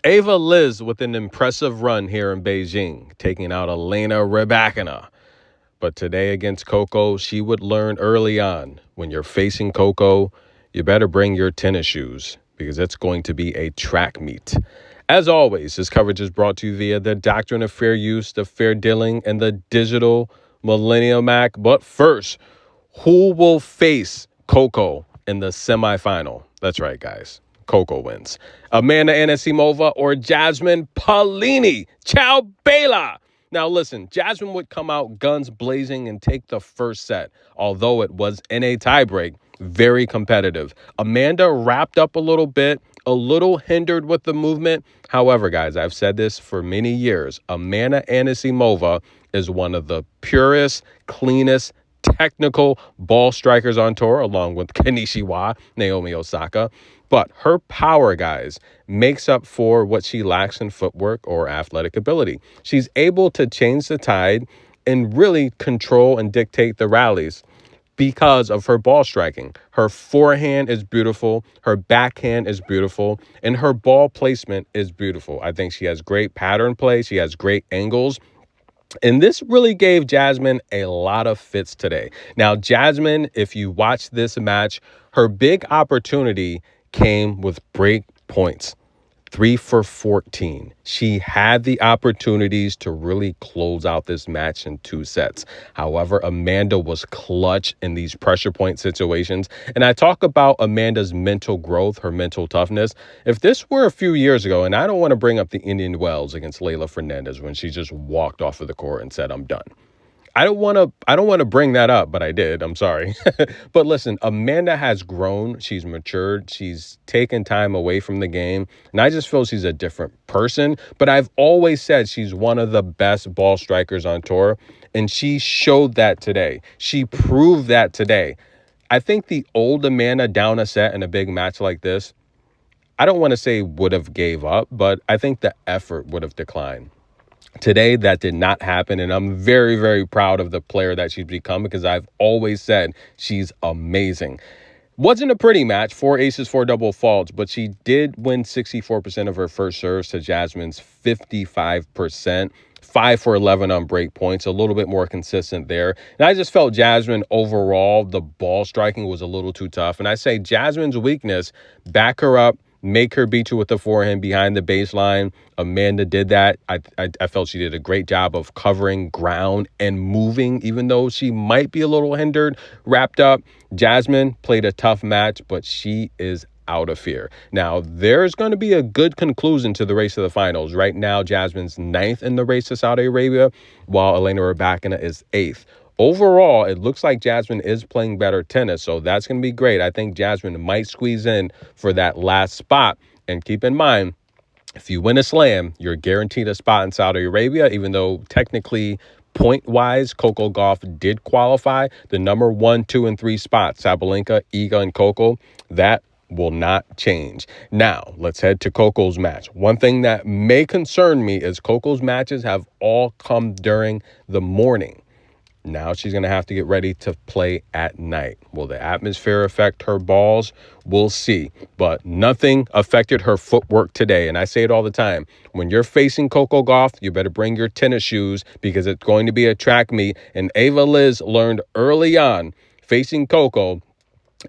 Ava Liz with an impressive run here in Beijing, taking out Elena Rybakina. But today against Coco, she would learn early on, when you're facing Coco, you better bring your tennis shoes because it's going to be a track meet. As always, this coverage is brought to you via the Doctrine of Fair Use, the Fair Dealing, and the Digital Millennium Act. But first, who will face Coco in the semifinal? That's right, guys. Coco wins. Amanda Anisimova or Jasmine Paolini. Ciao, Bella. Now, listen, Jasmine would come out guns blazing and take the first set, although it was in a tiebreak, very competitive. Amanda wrapped up a little hindered with the movement. However, guys, I've said this for many years. Amanda Anisimova is one of the purest, cleanest, technical ball strikers on tour, along with Kanishiwa, Naomi Osaka. But her power, guys, makes up for what she lacks in footwork or athletic ability. She's able to change the tide and really control and dictate the rallies because of her ball striking. Her forehand is beautiful, her backhand is beautiful, and her ball placement is beautiful. I think she has great pattern play, she has great angles. And this really gave Jasmine a lot of fits today. Now, Jasmine, if you watch this match, her big opportunity came with break points. 3 for 14. She had the opportunities to really close out this match in 2 sets. However, Amanda was clutch in these pressure point situations. And I talk about Amanda's mental growth, her mental toughness. If this were a few years ago, and I don't want to bring up the Indian Wells against Leylah Fernandez when she just walked off of the court and said, I'm done. I don't want to bring that up, but I did. I'm sorry. But listen, Amanda has grown. She's matured. She's taken time away from the game. And I just feel she's a different person. But I've always said she's one of the best ball strikers on tour. And she showed that today. She proved that today. I think the old Amanda down a set in a big match like this, I don't want to say would have gave up, but I think the effort would have declined. Today, that did not happen, and I'm very, very proud of the player that she's become because I've always said she's amazing. Wasn't a pretty match, 4 aces, 4 double faults, but she did win 64% of her first serves to Jasmine's 55%. 5 for 11 on break points, a little bit more consistent there. And I just felt Jasmine overall, the ball striking was a little too tough. And I say Jasmine's weakness, back her up, make her beat you with the forehand behind the baseline. Amanda did that. I felt she did a great job of covering ground and moving, even though she might be a little hindered, wrapped up. Jasmine played a tough match, but she is out of fear. Now, there's going to be a good conclusion to the race to the finals. Right now, Jasmine's 9th in the race to Saudi Arabia, while Elena Rybakina is 8th. Overall, it looks like Jasmine is playing better tennis, so that's going to be great. I think Jasmine might squeeze in for that last spot. And keep in mind, if you win a slam, you're guaranteed a spot in Saudi Arabia, even though technically point-wise, Coco Gauff did qualify. The number 1, 2, and 3 spots, Sabalenka, Iga, and Coco, that will not change. Now, let's head to Coco's match. One thing that may concern me is Coco's matches have all come during the morning. Now she's going to have to get ready to play at night. Will the atmosphere affect her balls? We'll see. But nothing affected her footwork today. And I say it all the time. When you're facing Coco Gauff, you better bring your tennis shoes because it's going to be a track meet. And Ava Liz learned early on, facing Coco,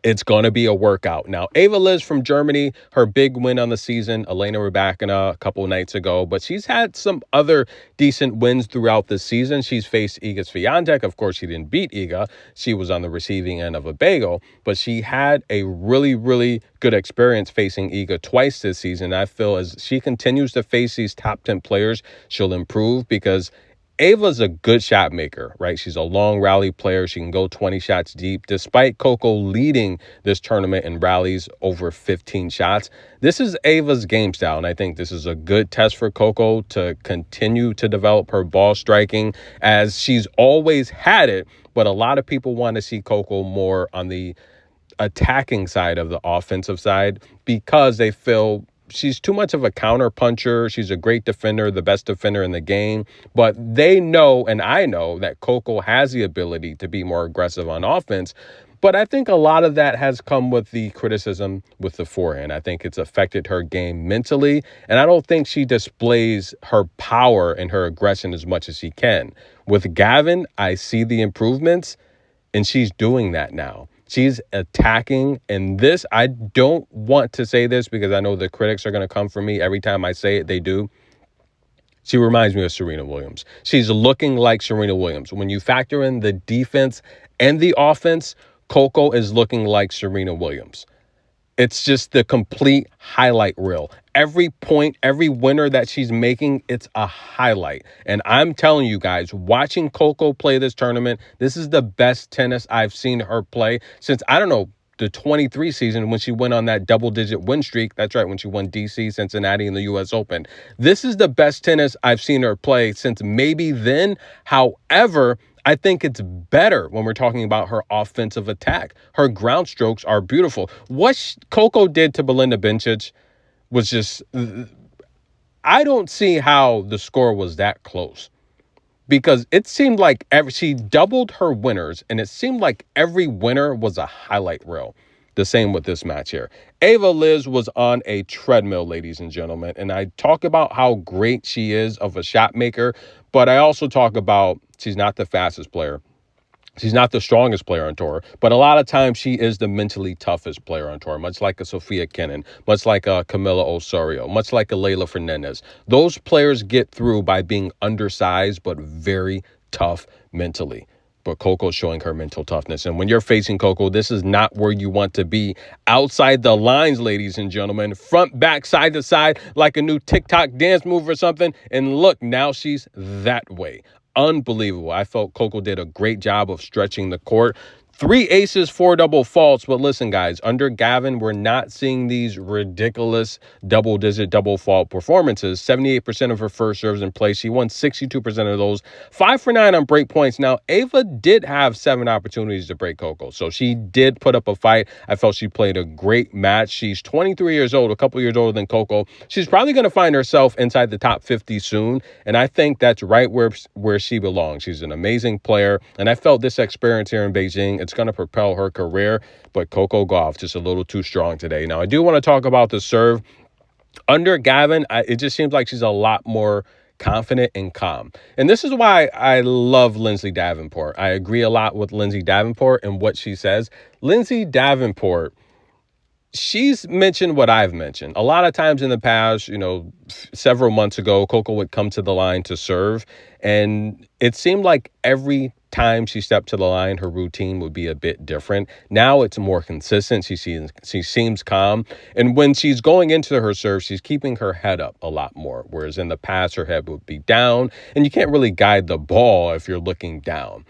it's going to be a workout. Now, Ava Liz from Germany, her big win on the season, Elena Rybakina a couple of nights ago, but she's had some other decent wins throughout the season. She's faced Iga Swiatek. Of course, she didn't beat Iga. She was on the receiving end of a bagel, but she had a really, really good experience facing Iga twice this season. I feel as she continues to face these top 10 players, she'll improve because Ava's a good shot maker, right? She's a long rally player. She can go 20 shots deep. Despite Coco leading this tournament in rallies over 15 shots, this is Ava's game style, and I think this is a good test for Coco to continue to develop her ball striking as she's always had it, but a lot of people want to see Coco more on the attacking side of the offensive side because they feel she's too much of a counter puncher. She's a great defender, the best defender in the game. But they know, and I know, that Coco has the ability to be more aggressive on offense. But I think a lot of that has come with the criticism with the forehand. I think it's affected her game mentally, and I don't think she displays her power and her aggression as much as she can. With Gavin, I see the improvements, and she's doing that now. She's attacking, and this, I don't want to say this because I know the critics are going to come for me every time I say it. They do. She reminds me of Serena Williams. She's looking like Serena Williams. When you factor in the defense and the offense, Coco is looking like Serena Williams. It's just the complete highlight reel. Every point, every winner that she's making, it's a highlight. And I'm telling you guys, watching Coco play this tournament, this is the best tennis I've seen her play since, I don't know, the 23 season when she went on that double-digit win streak. That's right, when she won DC, Cincinnati, and the U.S. Open. This is the best tennis I've seen her play since maybe then. However, I think it's better when we're talking about her offensive attack. Her ground strokes are beautiful. What Coco did to Belinda Bencic was just, I don't see how the score was that close. Because it seemed like she doubled her winners, and it seemed like every winner was a highlight reel. The same with this match here. Ava Liz was on a treadmill, ladies and gentlemen, and I talk about how great she is of a shot maker, but I also talk about she's not the fastest player. She's not the strongest player on tour, but a lot of times she is the mentally toughest player on tour, much like a Sophia Kenin, much like a Camila Osorio, much like a Leylah Fernandez. Those players get through by being undersized, but very tough mentally. But Coco's showing her mental toughness. And when you're facing Coco, this is not where you want to be. Outside the lines, ladies and gentlemen, front, back, side to side, like a new TikTok dance move or something. And look, now she's that way. Unbelievable. I felt Coco did a great job of stretching the court. 3 aces, 4 double faults. But listen, guys, under Gavin, we're not seeing these ridiculous double-digit double fault performances. 78% of her first serves in play. She won 62% of those. 5 for 9 on break points. Now, Ava did have 7 opportunities to break Coco, so she did put up a fight. I felt she played a great match. She's 23 years old, a couple years older than Coco. She's probably going to find herself inside the top 50 soon, and I think that's right where she belongs. She's an amazing player, and I felt this experience here in Beijing, it's going to propel her career, but Coco Gauff just a little too strong today. Now, I do want to talk about the serve. Under Gavin, it just seems like she's a lot more confident and calm. And this is why I love Lindsay Davenport. I agree a lot with Lindsay Davenport and what she says. Lindsay Davenport, she's mentioned what I've mentioned. A lot of times in the past, several months ago, Coco would come to the line to serve, and it seemed like every time she stepped to the line, her routine would be a bit different. Now it's more consistent. She seems calm. And when she's going into her serve, she's keeping her head up a lot more. Whereas in the past, her head would be down. And you can't really guide the ball if you're looking down.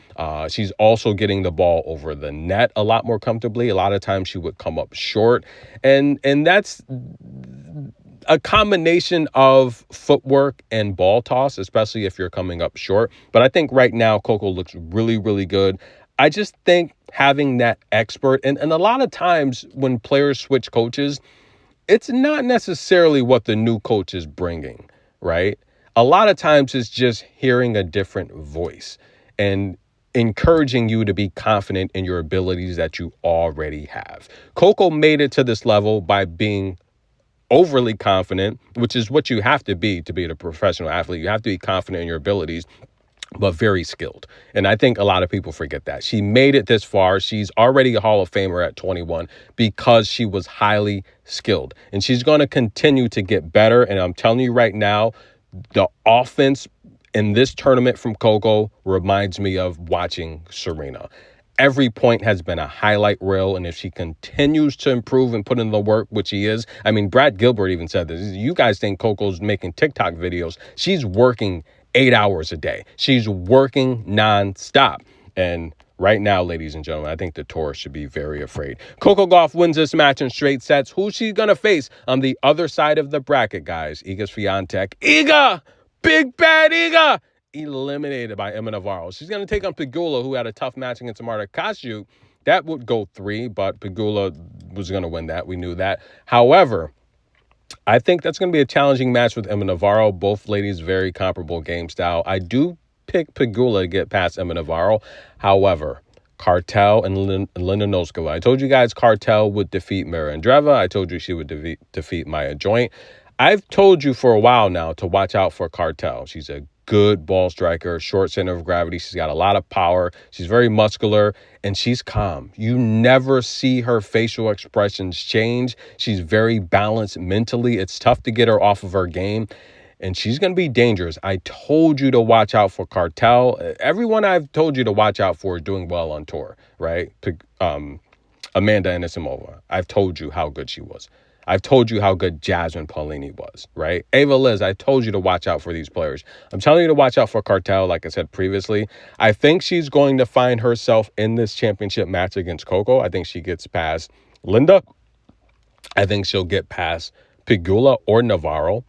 She's also getting the ball over the net a lot more comfortably. A lot of times she would come up short. And that's a combination of footwork and ball toss, especially if you're coming up short. But I think right now, Coco looks really, really good. I just think having that expert, and a lot of times when players switch coaches, it's not necessarily what the new coach is bringing, right? A lot of times it's just hearing a different voice and encouraging you to be confident in your abilities that you already have. Coco made it to this level by being overly confident, which is what you have to be a professional athlete. You have to be confident in your abilities, but very skilled. And I think a lot of people forget that. She made it this far. She's already a Hall of Famer at 21 because she was highly skilled. And she's going to continue to get better. And I'm telling you right now, the offense in this tournament from Coco reminds me of watching Serena. Every point has been a highlight reel, and if she continues to improve and put in the work, which she is, I mean, Brad Gilbert even said this. You guys think Coco's making TikTok videos. She's working 8 hours a day. She's working nonstop. And right now, ladies and gentlemen, I think the tourists should be very afraid. Coco Gauff wins this match in straight sets. Who's she going to face on the other side of the bracket, guys? Iga Swiatek. Iga! Big bad Iga! Eliminated by Emma Navarro. She's going to take on Pegula, who had a tough match against Marta Kasiuk. That would go 3, but Pegula was going to win that. We knew that. However, I think that's going to be a challenging match with Emma Navarro. Both ladies very comparable game style. I do pick Pegula to get past Emma Navarro. However, Cartel and Linda Noskova. I told you guys Cartel would defeat Mira Andreeva. I told you she would defeat Maya Joint. I've told you for a while now to watch out for Cartel. She's a good ball striker, short center of gravity. She's got a lot of power. She's very muscular, and she's calm. You never see her facial expressions change. She's very balanced mentally. It's tough to get her off of her game, and she's going to be dangerous. I told you to watch out for Cartel. Everyone I've told you to watch out for is doing well on tour, right? Amanda Anisimova. I've told you how good she was. I've told you how good Jasmine Paolini was, right? Ava Liz, I told you to watch out for these players. I'm telling you to watch out for Cartel, like I said previously. I think she's going to find herself in this championship match against Coco. I think she gets past Linda. I think she'll get past Pegula or Navarro,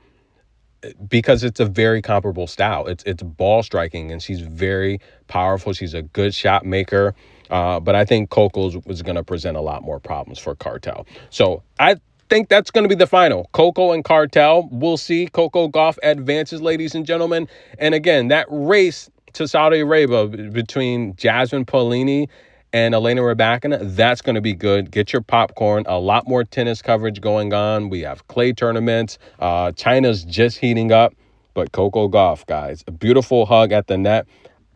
because it's a very comparable style. It's ball striking, and she's very powerful. She's a good shot maker. But I think Coco is going to present a lot more problems for Cartel. So I think that's going to be the final. Coco and Cartel. We'll see. Coco Gauff advances, ladies and gentlemen. And again, that race to Saudi Arabia between Jasmine Paolini and Elena Rybakina, that's going to be good. Get your popcorn. A lot more tennis coverage going on. We have clay tournaments. China's just heating up. But Coco Gauff, guys, a beautiful hug at the net.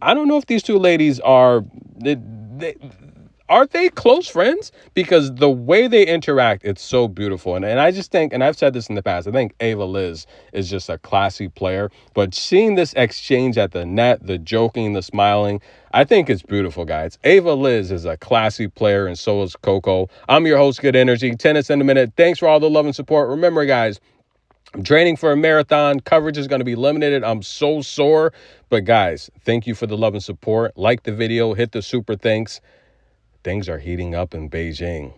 I don't know if these two ladies are they close friends? Because the way they interact, it's so beautiful. And I just think, and I've said this in the past, I think Ava Liz is just a classy player. But seeing this exchange at the net, the joking, the smiling, I think it's beautiful, guys. Ava Liz is a classy player, and so is Coco. I'm your host, Good Energy. Tennis in a Minute. Thanks for all the love and support. Remember, guys, I'm training for a marathon. Coverage is going to be limited. I'm so sore. But, guys, thank you for the love and support. Like the video. Hit the super thanks. Things are heating up in Beijing.